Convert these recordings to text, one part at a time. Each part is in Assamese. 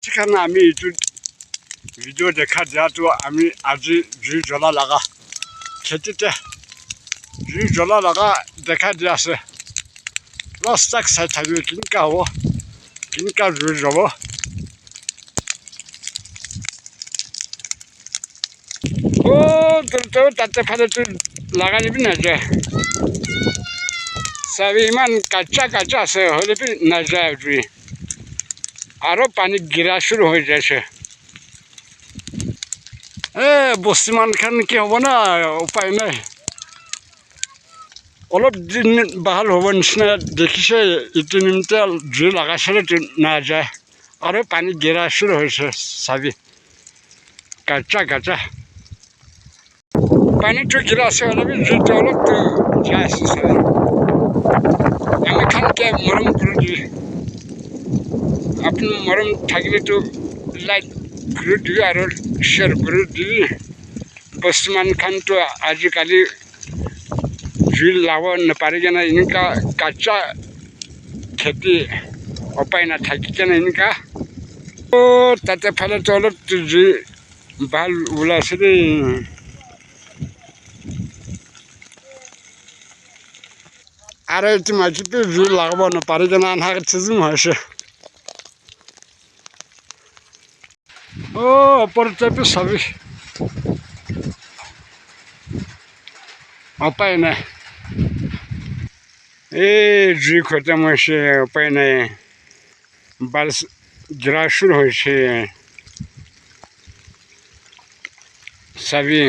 সেখানে আমি এইটো ভিডিঅ' দেখা দিয়াটো আমি আজি জুই জ্বলা লগা খেতিতে জুই জ্বলা লগা দেখা দি আছে ৰাস্তাক চাই থাকিব কেনেকুৱা হ'ব কেনেকুৱা জুই যাব তাতে ফালেতো লগা দিবি নাযায় চাবি ইমান কাচ্চা কাচ্চা আছে হ'লেতো নাযায় জুই আৰু পানী গিৰা শুৰু হৈ যাইছে বস্তুমান খান কি হ'ব না উপায় নাই অলপ দিন ভাল হ'ব নিচিনা দেখিছে ইটো নিমিত্তে জুই লগাইছিলে নাযায় আৰু পানী গিৰা শুৰু হৈছে চাবি কাচ্চা কাচ্চা পানীটো গিৰা আছে অলপ জুইটো অলপ যাই আছে চাবি আমি খানকে মৰম কৰি দি আপুনি মৰম থাকিলেতো লাইক কৰি দিবি আৰু শ্বেয়াৰ কৰি দিবি বস্তুমান খানটো আজিকালি জুই লাভ নাপাৰি কেনে এনেকুৱা কাচ্চা খেতি উপায় নাথাকি কেনে এনেকুৱা তাতে ফালেতো অলপ জুই ভাল ওলাইছে দেই আৰু এইটো মাটিটো জুই লগাব নাপাৰি কেনে আন্ধাৰ চিজিম হৈছে ওপৰতেতো চাবি উপায় নাই জুই খতম হৈছে উপায় নাই বাৰিছ গিৰা শুৰু হৈছে চাবি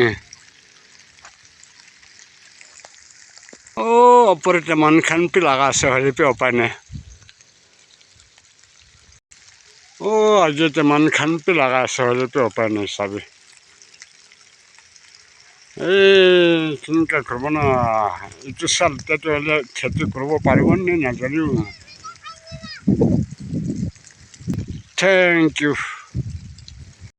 ওপৰতে মান খান পি লগা আছে হ'লেতো উপায় নাই আজিতে মান খান পি লগা আছে হ'লেতো উপায় নাই চাবি চিন্তা কৰিব না এইটো চাল তেতিয়াহ'লে খেতি কৰিব পাৰিব নে নাজানিও থেংক ইউ